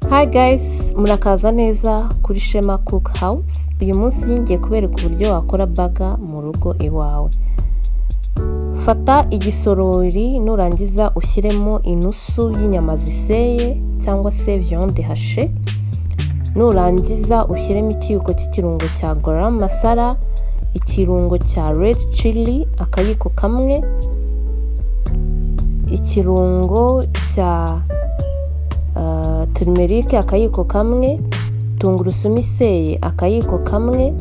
Hi guys, murakaza neza kuri Shema Cook House. Uyu munsi ngiye kubereka uburyo wakora burger mu rugo iwawe. Fata igisorori nurangiza ushyiremo inusu y'inyama ziseye cyangwa se viande hachée. Nurangiza ushyiremo ikiyiko cy'ikirungo cya garam masala, ikirungo cya red chili akayiko kamwe, ikirungo cya turmeric akayiko kamwe, tungurusumu iseye akayiko kamwe,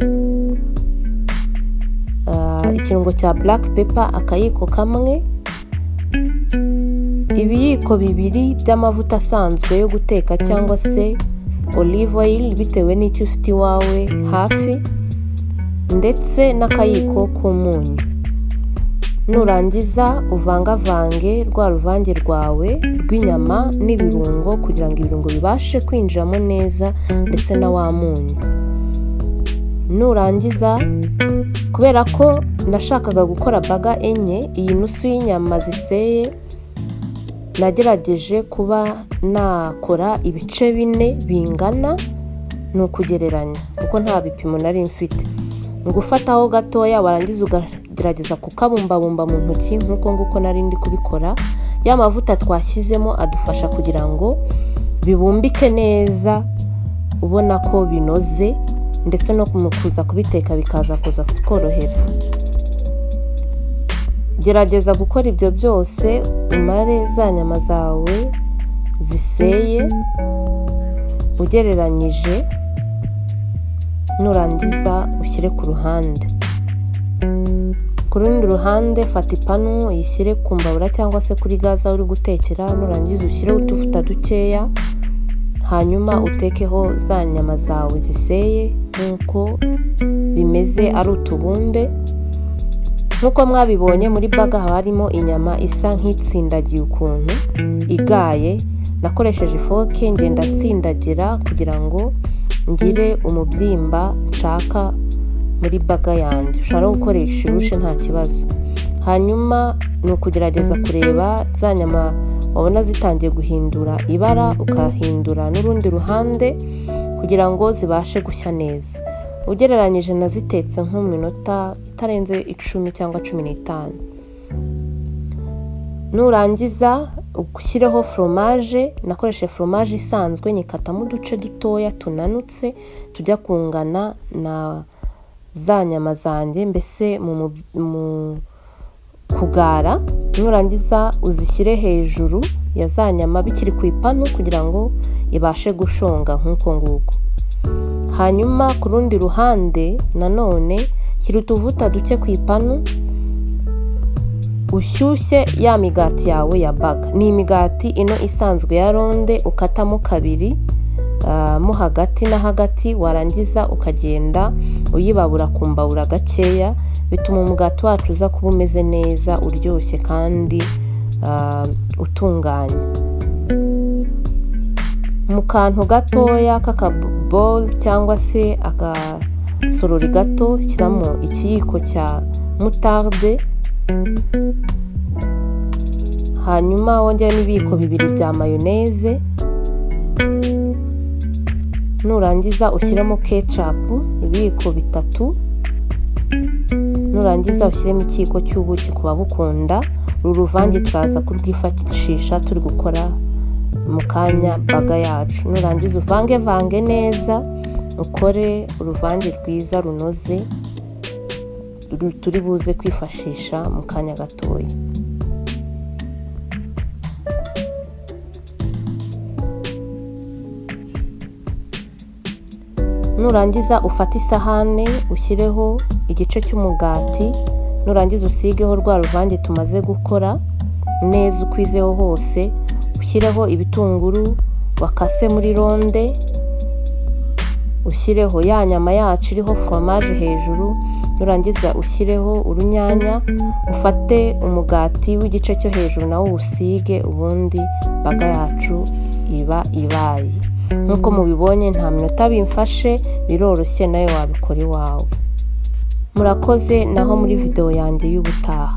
ikirungo cya black pepper akayiko kamwe, ibiyiko bibiri by'amavuta asanzwe yo guteka cyangwa se olive oil bitewe n'icyo ufite iwawe hafi, ndetse n'akayiko k'umunyu. Nurangiza uvangavange rwa ruvange rwawe rw'inyama n'ibirungo kugira ngo ibirungo bibashe kwinjiramo neza ndetse na wa munyu. Nurangiza, kubera ko nashakaga gukora burger enye, iyi nusu y'inyama ziseye nagerageje kuba nakora ibice 4 bingana, ni ukugereranya kuko nta bipimo nari mfite. Ngufataho gatoya warangiza ugerageza kukabumbabumba mu ntoki nkuko nari ndi kubikora. Ya mavuta twashyizemo adufasha kugira ngo bibumbike neza, ubona ko binoze, ndetse no kumukuza kubiteka bikaza korohera. Gerageza gukora ibyo byose umare za nyama zawe ziseye ugereranyije. Nurangiza ushyire ku ruhande. Ku rundi ruhande fata ipanu uyishyire ku mbabura cyangwa se kuri gaza uri gutekera. Nurangiza ushyireho utuvuta dukeya, hanyuma utekeho za nyama zawe ziseye nkuko bimeze ari utubumbe. Nkuko mwabibonye muri burger haba harimo inyama isa nk'itsindagiye ukuntu igaye. Nakoresheje ifoke ngenda tsindagira kugira ngo ngire umubyimba nshaka muri burger yanjye. Ushobora gukoresha irushe nta kibazo. Hanyuma ni ukugerageza kureba za nyama wabona zitangiye guhindura ibara, ukahindura n'urundi ruhande kugira ngo zibashe gushya neza. Ugereranyije nazitetse nko mu minota itarenze 10 cyangwa 15. Nurangiza ushyireho fromage. Nakoresheje fromage isanzwe nyikatamo uduce dutoya tunanutse tujya kungana na za nyama zanjye, mbese mu kugara. Nurangiza uzishyire hejuru ya za nyama bikiri ku ipanu kugira ngo ibashe gushonga nkuko nguko. Hanyuma ku rundi ruhande nanone shyira utuvuta duke ku ipanu, ushyushye ya migati yawe ya burger. Ni imigati ino isanzwe ya ronde ukatamo kabiri mo hagati na hagati, warangiza ukagenda uyibabura ku mbabura gakeya. Bituma umugati wacu uza kuba umeze neza, uryoshye kandi utunganye. Mu kantu gatoya k'akabowl cyangwa se agasorori gato shyiramo ikiyiko cya moutarde, hanyuma wongera n'ibiyiko 2 bya mayonnaise. Nurangiza ushyiremo ketchup ibiyiko 3. Nurangiza ushyiremo ikiyiko cy'ubuki kuba bukunda. Uruvange turaza kurwifashisha turi gukora mu kanya burger yacu. Nurangiza uvange neza, ukore uruvange rwiza runoze turi buze kwifashisha mu kanya gatoya. Nurangiza ufate isahane ushyireho igice cy'umugati. Nurangiza usigeho rwa ruvange tumaze gukora neza ukwizeho hose. Ushyireho ibitunguru wakase muri ronde, ushyireho ya nyama yacu iriho fromage hejuru. Nurangiza ushyireho urunyanya, ufate umugati w'igice cyo hejuru nawo usige, ubundi burger yacu iba ibaye. Nkuko mubibonye nta minota bimfashe, biroroshye, nawe wabikora iwawe. Murakoze, naho muri video yanjye y'ubutaha.